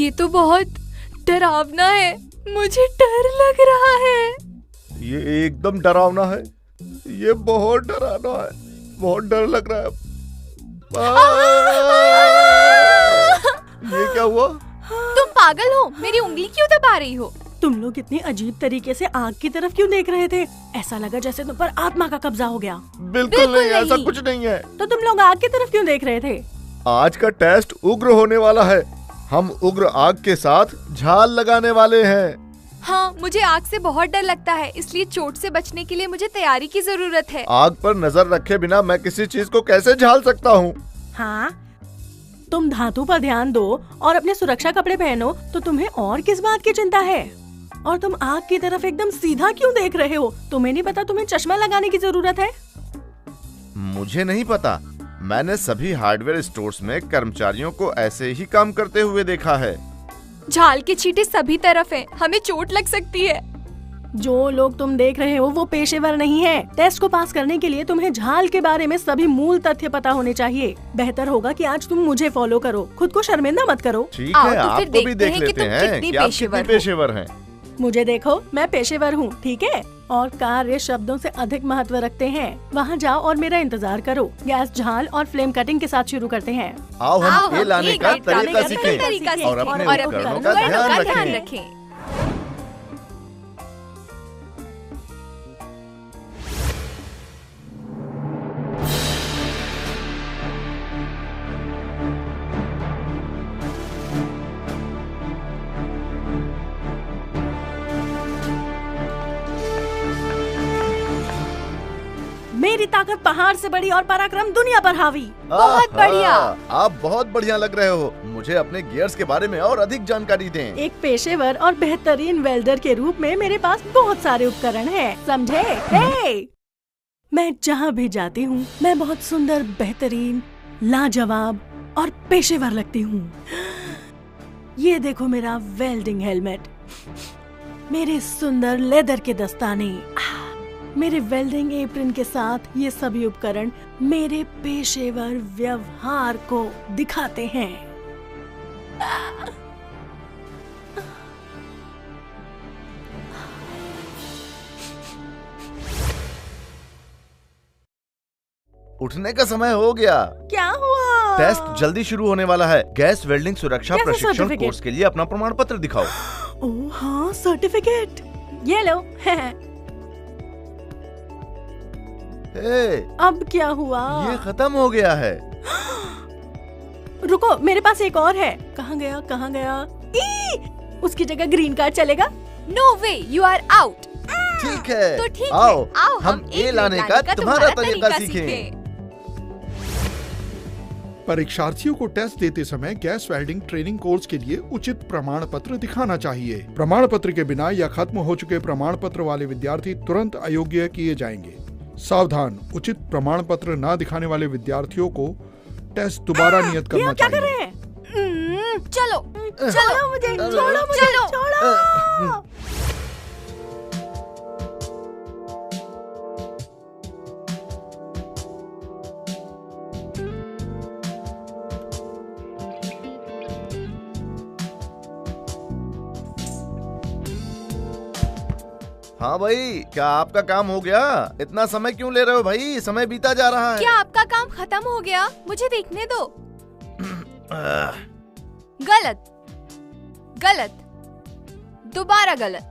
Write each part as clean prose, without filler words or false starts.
ये तो बहुत डरावना है, मुझे डर लग रहा है। ये एकदम डरावना है, ये बहुत डरावना है, बहुत डर लग रहा है। ये क्या हुआ? तुम पागल हो, मेरी उंगली क्यों दबा रही हो? तुम लोग इतनी अजीब तरीके से आग की तरफ क्यों देख रहे थे? ऐसा लगा जैसे तुम पर आत्मा का कब्जा हो गया। बिल्कुल नहीं, ऐसा कुछ नहीं है। तो तुम लोग आग की तरफ क्यों देख रहे थे? आज का टेस्ट उग्र होने वाला है। हम उग्र आग के साथ झाल लगाने वाले हैं। हाँ, मुझे आग से बहुत डर लगता है, इसलिए चोट से बचने के लिए मुझे तैयारी की जरूरत है। आग पर नजर रखे बिना मैं किसी चीज को कैसे झाल सकता हूँ? हाँ, तुम धातु पर ध्यान दो और अपने सुरक्षा कपड़े पहनो, तो तुम्हें और किस बात की चिंता है? और तुम आग की तरफ एकदम सीधा क्यों देख रहे हो? तुम्हें नहीं पता तुम्हें चश्मा लगाने की जरूरत है? मुझे नहीं पता, मैंने सभी हार्डवेयर स्टोर्स में कर्मचारियों को ऐसे ही काम करते हुए देखा है। झाल के छींटे सभी तरफ हैं, हमें चोट लग सकती है। जो लोग तुम देख रहे हो वो पेशेवर नहीं है। टेस्ट को पास करने के लिए तुम्हें झाल के बारे में सभी मूल तथ्य पता होने चाहिए। बेहतर होगा कि आज तुम मुझे फॉलो करो, खुद को शर्मिंदा मत करो। ठीक है, आपको भी देख लेते हैं कि आप कितनी पेशेवर हैं। मुझे देखो, मैं पेशेवर हूँ, ठीक है? और कार्य शब्दों से अधिक महत्व रखते हैं। वहाँ जाओ और मेरा इंतजार करो। गैस, झाल और फ्लेम कटिंग के साथ शुरू करते हैं। आओ हम ये लाने का तरीका सीखें और अपने उपकरणों का ध्यान रखें। मेरी ताकत पहाड़ से बड़ी और पराक्रम दुनिया पर हावी। बहुत बढ़िया। आप बहुत बढ़िया लग रहे हो। मुझे अपने गियर्स के बारे में और अधिक जानकारी दें। एक पेशेवर और बेहतरीन वेल्डर के रूप में मेरे पास बहुत सारे उपकरण हैं, समझे? हे! मैं जहाँ भी जाती हूँ मैं बहुत सुंदर, बेहतरीन, लाजवाब और पेशेवर लगती हूँ। ये देखो मेरा वेल्डिंग हेलमेट, मेरे सुंदर लेदर के दस्ताने, मेरे वेल्डिंग एप्रन के साथ ये सभी उपकरण मेरे पेशेवर व्यवहार को दिखाते हैं। उठने का समय हो गया। क्या हुआ? टेस्ट जल्दी शुरू होने वाला है। गैस वेल्डिंग सुरक्षा कैसे प्रशिक्षण सर्टिफिकेट? कोर्स के लिए अपना प्रमाण पत्र दिखाओ। ओह हाँ, सर्टिफिकेट, ये लो। अब क्या हुआ? ये खत्म हो गया है। रुको, मेरे पास एक और है। कहाँ गया, कहाँ गया? उसकी जगह ग्रीन कार्ड चलेगा? No way, you are out. ठीक है, तो ठीक आओ, है, आओ हम ये लाने का तुम्हारा तरीका सीखें। परीक्षार्थियों को टेस्ट देते समय गैस वेल्डिंग ट्रेनिंग कोर्स के लिए उचित प्रमाण पत्र दिखाना चाहिए। प्रमाण पत्र के बिना या खत्म हो चुके प्रमाण पत्र वाले विद्यार्थी तुरंत अयोग्य किए जाएंगे। सावधान, उचित प्रमाण पत्र न दिखाने वाले विद्यार्थियों को टेस्ट दोबारा नियत करना क्या कर चाहिए। रहे हैं? चलो छोड़ो मुझे, छोड़ो मुझे, छोड़ो। हाँ भाई, क्या आपका काम हो गया? इतना समय क्यों ले रहे हो भाई? समय बीता जा रहा है। क्या आपका काम खत्म हो गया? मुझे देखने दो। गलत, गलत, दोबारा गलत।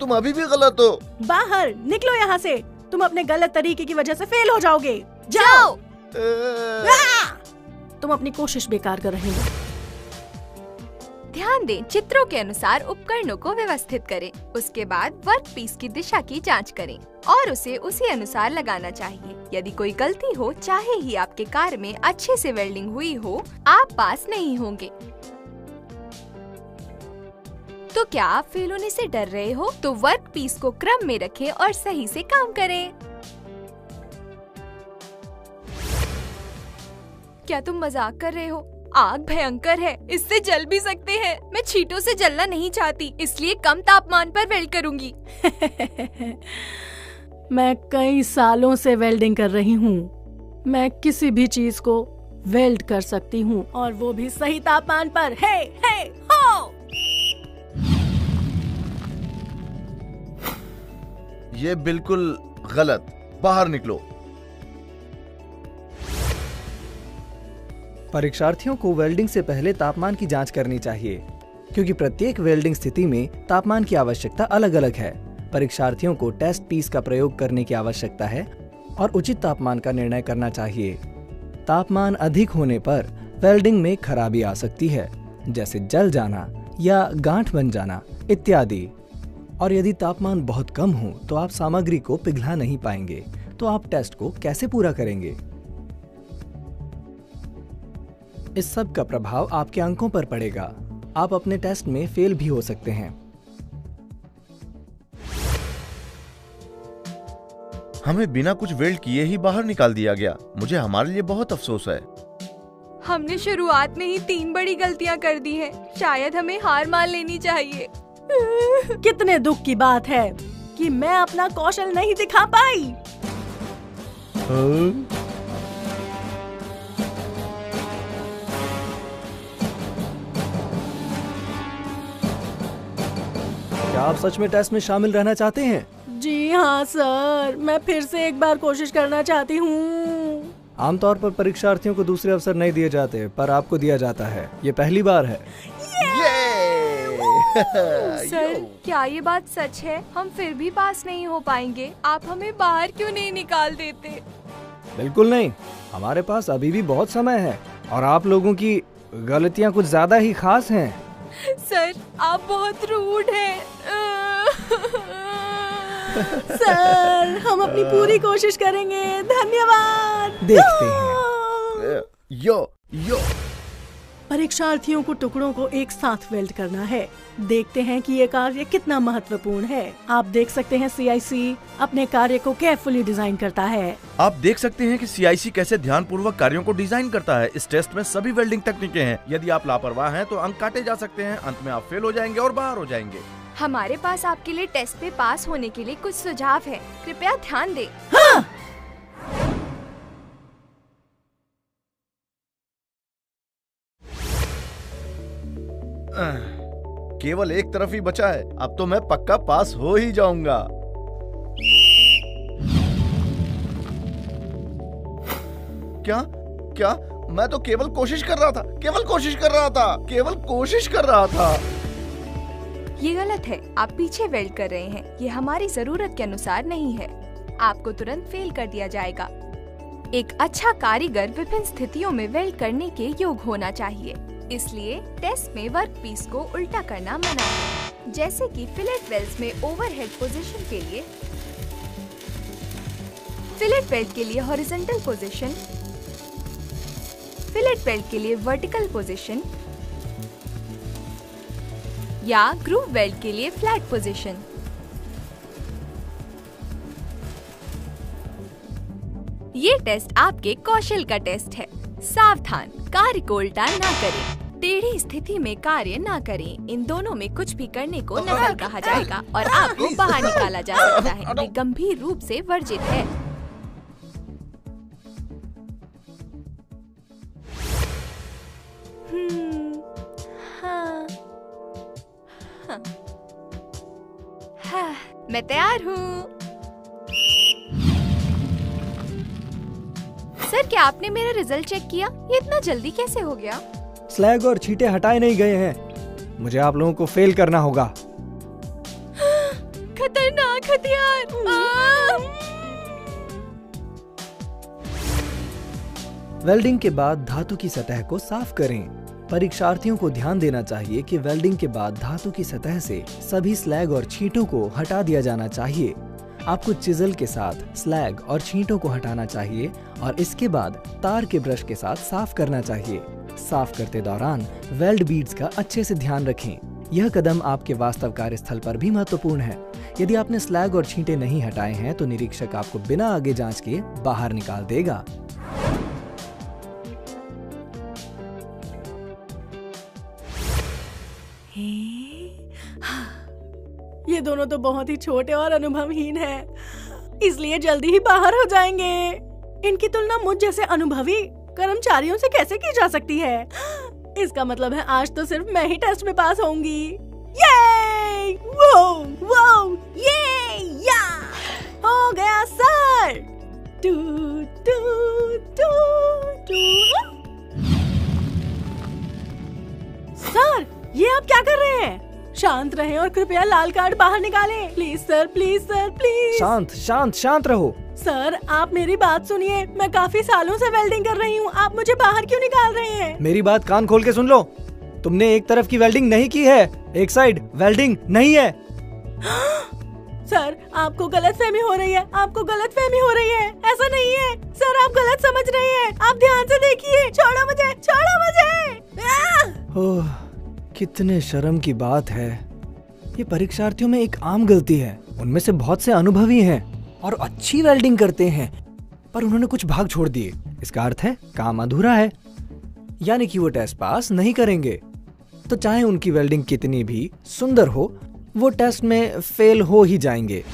तुम अभी भी गलत हो। बाहर निकलो यहाँ से। तुम अपने गलत तरीके की वजह से फेल हो जाओगे। जाओ। तुम अपनी कोशिश बेकार कर रहे हो। ध्यान दें, चित्रों के अनुसार उपकरणों को व्यवस्थित करें। उसके बाद वर्क पीस की दिशा की जांच करें और उसे उसी अनुसार लगाना चाहिए। यदि कोई गलती हो, चाहे ही आपके कार्य में अच्छे से वेल्डिंग हुई हो, आप पास नहीं होंगे। तो क्या आप फेल होने से डर रहे हो? तो वर्क पीस को क्रम में रखें और सही से काम करें। क्या तुम मजाक कर रहे हो? आग भयंकर है, इससे जल भी सकते हैं। मैं छींटों से जलना नहीं चाहती, इसलिए कम तापमान पर वेल्ड करूंगी। मैं कई सालों से वेल्डिंग कर रही हूँ। मैं किसी भी चीज को वेल्ड कर सकती हूँ, और वो भी सही तापमान पर। हे हो! ये बिल्कुल गलत। बाहर निकलो। परीक्षार्थियों को वेल्डिंग से पहले तापमान की जांच करनी चाहिए, क्योंकि प्रत्येक वेल्डिंग स्थिति में तापमान की आवश्यकता अलग अलग है। परीक्षार्थियों को टेस्ट पीस का प्रयोग करने की आवश्यकता है और उचित तापमान का निर्णय करना चाहिए। तापमान अधिक होने पर वेल्डिंग में खराबी आ सकती है, जैसे जल जाना या गांठ बन जाना इत्यादि। और यदि तापमान बहुत कम हो तो आप सामग्री को पिघला नहीं पाएंगे, तो आप टेस्ट को कैसे पूरा करेंगे? इस सब का प्रभाव आपके अंकों पर पड़ेगा। आप अपने टेस्ट में फेल भी हो सकते हैं। हमें बिना कुछ वेल्ड किए ही बाहर निकाल दिया गया। मुझे हमारे लिए बहुत अफसोस है। हमने शुरुआत में ही 3 बड़ी गलतियां कर दी हैं। शायद हमें हार मान लेनी चाहिए। कितने दुख की बात है कि मैं अपना कौशल नहीं दिखा पाई। क्या आप सच में टेस्ट में शामिल रहना चाहते हैं? जी हाँ सर, मैं फिर से एक बार कोशिश करना चाहती हूँ। आमतौर पर परीक्षार्थियों को दूसरे अवसर नहीं दिए जाते, पर आपको दिया जाता है। ये पहली बार है। सर, क्या ये बात सच है? हम फिर भी पास नहीं हो पाएंगे। आप हमें बाहर क्यों नहीं निकाल देते? बिल्कुल नहीं, हमारे पास अभी भी बहुत समय है और आप लोगों की गलतियां कुछ ज्यादा ही खास हैं। सर, आप बहुत रूड हैं। सर, हम अपनी पूरी कोशिश करेंगे। धन्यवाद। देखते हैं। यो परीक्षार्थियों को टुकड़ों को एक साथ वेल्ड करना है। देखते हैं कि ये कार्य कितना महत्वपूर्ण है। आप देख सकते हैं CIC अपने कार्य को केयरफुली डिजाइन करता है। आप देख सकते हैं कि CIC कैसे ध्यानपूर्वक कार्यों को डिजाइन करता है। इस टेस्ट में सभी वेल्डिंग तकनीकें हैं। यदि आप लापरवाह हैं तो अंक काटे जा सकते हैं। अंत में आप फेल हो जाएंगे और बाहर हो जाएंगे। हमारे पास आपके लिए टेस्ट में पास होने के लिए कुछ सुझाव है। कृपया ध्यान दें। हाँ! केवल एक तरफ ही बचा है। अब तो मैं पक्का पास हो ही जाऊंगा। क्या? मैं तो केवल कोशिश कर रहा था। ये गलत है। आप पीछे वेल्ड कर रहे हैं। ये हमारी जरूरत के अनुसार नहीं है। आपको तुरंत फेल कर दिया जाएगा। एक अच्छा कारीगर विभिन्न स्थितियों में वेल्ड करने के योग्य होना चाहिए। इसलिए टेस्ट में वर्कपीस को उल्टा करना मना है, जैसे कि फिलेट वेल्ड्स में ओवरहेड पोजीशन के लिए, फिलेट वेल्ड के लिए हॉरिजॉन्टल पोजीशन, फिलेट वेल्ड के लिए वर्टिकल पोजीशन या ग्रूव वेल्ड के लिए फ्लैट पोजीशन। ये टेस्ट आपके कौशल का टेस्ट है। सावधान, कार्य को उल्टा ना करें। टेढ़ी स्थिति में कार्य ना करें। इन दोनों में कुछ भी करने को नकल कहा जाएगा और आपको बाहर निकाला जा सकता है। ये गंभीर रूप से वर्जित है। हाँ, मैं तैयार हूँ। सर, क्या आपने मेरा रिजल्ट चेक किया? ये इतना जल्दी कैसे हो गया? स्लैग और छींटे हटाए नहीं गए हैं। मुझे आप लोगों को फेल करना होगा। खतरनाक हथियार। वेल्डिंग के बाद धातु की सतह को साफ करें। परीक्षार्थियों को ध्यान देना चाहिए कि वेल्डिंग के बाद धातु की सतह से सभी स्लैग और छींटों को हटा दिया जाना चाहिए। आपको चिजल के साथ स्लैग और छींटों को हटाना चाहिए और इसके बाद तार के ब्रश के साथ साफ करना चाहिए। साफ करते दौरान वेल्ड बीड्स का अच्छे से ध्यान रखें। यह कदम आपके वास्तव कार्यस्थल पर भी महत्वपूर्ण है। यदि आपने स्लैग और छींटे नहीं हटाए हैं तो निरीक्षक आपको बिना आगे जांच के बाहर निकाल देगा। ये दोनों तो बहुत ही छोटे और अनुभवहीन हैं, इसलिए जल्दी ही बाहर हो जाएंगे। इनकी तुलना मुझ जैसे अनुभवी कर्मचारियों से कैसे की जा सकती है? इसका मतलब है आज तो सिर्फ मैं ही टेस्ट में पास होंगी। ये! वो! वो! ये! या! हो गया sir. Two two two two. Sir, ये आप क्या कर रहे हैं? शांत रहें और कृपया लाल कार्ड बाहर निकालें। Please sir, please sir, please. शांत शांत शांत रहो। सर, आप मेरी बात सुनिए। मैं काफी सालों से वेल्डिंग कर रही हूँ। आप मुझे बाहर क्यों निकाल रहे हैं? मेरी बात कान खोल के सुन लो। तुमने एक तरफ की वेल्डिंग नहीं की है, एक साइड वेल्डिंग नहीं है। सर, आपको गलतफहमी हो रही है। आपको गलतफहमी हो रही है। ऐसा नहीं है सर, आप गलत समझ रहे हैं। आप ध्यान से देखिए। छोड़ो मुझे, छोड़ो मुझे। ओह, कितने शर्म की बात है। ये परीक्षार्थियों में एक आम गलती है। उनमें से बहुत से अनुभवी हैं और अच्छी वेल्डिंग करते हैं, पर उन्होंने कुछ भाग छोड़ दिए। इसका अर्थ है काम अधूरा है, यानी कि वो टेस्ट पास नहीं करेंगे। तो चाहे उनकी वेल्डिंग कितनी भी सुंदर हो, वो टेस्ट में फेल हो ही जाएंगे।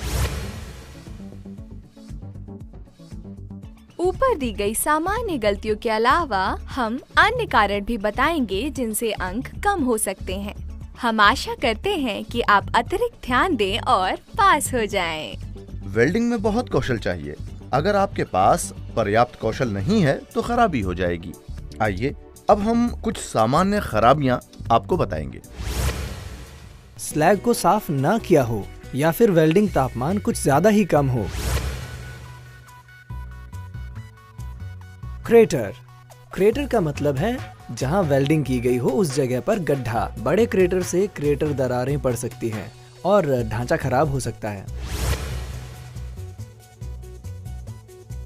ऊपर दी गई सामान्य गलतियों के अलावा हम अन्य कारण भी बताएंगे जिनसे अंक कम हो सकते हैं। हम आशा करते हैं कि आप अतिरिक्त ध्यान दें और पास हो जाएं। वेल्डिंग में बहुत कौशल चाहिए। अगर आपके पास पर्याप्त कौशल नहीं है तो खराबी हो जाएगी। आइए अब हम कुछ सामान्य खराबियां आपको बताएंगे। स्लैग को साफ ना किया हो या फिर वेल्डिंग तापमान कुछ ज्यादा ही कम हो। क्रेटर। क्रेटर का मतलब है जहां वेल्डिंग की गई हो उस जगह पर गड्ढा। बड़े क्रेटर से क्रेटर दरारें पड़ सकती हैं और ढांचा खराब हो सकता है।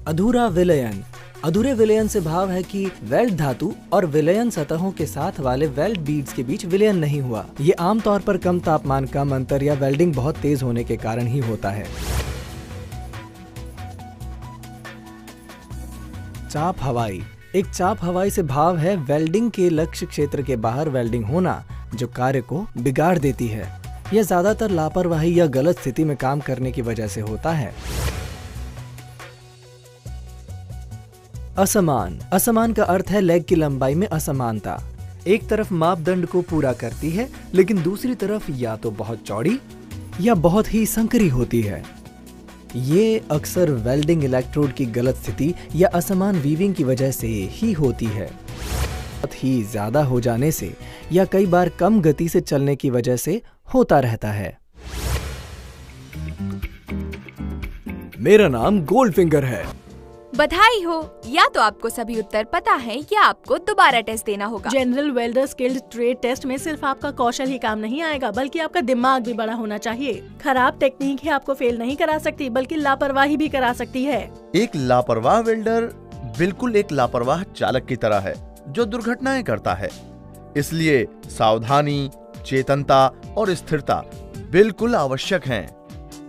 अधूरा विलयन। अधूरे विलयन से भाव है कि वेल्ड धातु और विलयन सतहों के साथ वाले वेल्ड बीड्स के बीच विलयन नहीं हुआ। ये आमतौर पर कम तापमान, कम अंतर या वेल्डिंग बहुत तेज होने के कारण ही होता है। चाप हवाई। एक चाप हवाई से भाव है वेल्डिंग के लक्ष्य क्षेत्र के बाहर वेल्डिंग होना, जो कार्य को बिगाड़ देती है। यह ज्यादातर लापरवाही या गलत स्थिति में काम करने की वजह से होता है। असमान। असमान का अर्थ है लेग की लंबाई में असमानता। एक तरफ मापदंड को पूरा करती है, लेकिन दूसरी तरफ या तो बहुत चौड़ी या बहुत ही संकरी होती है। ये अक्सर वेल्डिंग इलेक्ट्रोड की गलत स्थिति या असमान वीविंग की वजह से ही होती है। बहुत ही ज्यादा हो जाने से या कई बार कम गति से चलने की वजह से होता रहता है। मेरा नाम गोल्डफिंगर है। बधाई हो, या तो आपको सभी उत्तर पता है या आपको दोबारा टेस्ट देना होगा। General welder skilled trade test में सिर्फ आपका कौशल ही काम नहीं आएगा, बल्कि आपका दिमाग भी बड़ा होना चाहिए। खराब टेक्निक ही आपको फेल नहीं करा सकती, बल्कि लापरवाही भी करा सकती है। एक लापरवाह वेल्डर बिल्कुल एक लापरवाह चालक की तरह है जो दुर्घटनाएं करता है। इसलिए सावधानी, चेतनता और स्थिरता बिल्कुल आवश्यक हैं।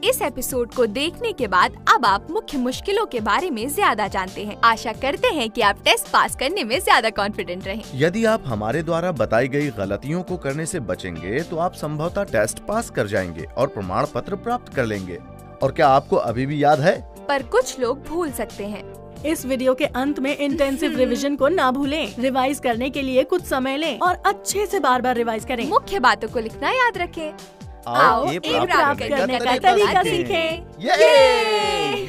इस एपिसोड को देखने के बाद अब आप मुख्य मुश्किलों के बारे में ज्यादा जानते हैं। आशा करते हैं कि आप टेस्ट पास करने में ज्यादा कॉन्फिडेंट रहें। यदि आप हमारे द्वारा बताई गई गलतियों को करने से बचेंगे तो आप संभवतः टेस्ट पास कर जाएंगे और प्रमाण पत्र प्राप्त कर लेंगे। और क्या आपको अभी भी याद है? पर कुछ लोग भूल सकते हैं। इस वीडियो के अंत में इंटेंसिव रिवीजन को ना भूलें। रिवाइज करने के लिए कुछ समय लें और अच्छे से बार-बार रिवाइज करें। मुख्य बातों को लिखना याद रखें। आओ ए प्राप्त करने का तरीका सीखें। सीखें। ये!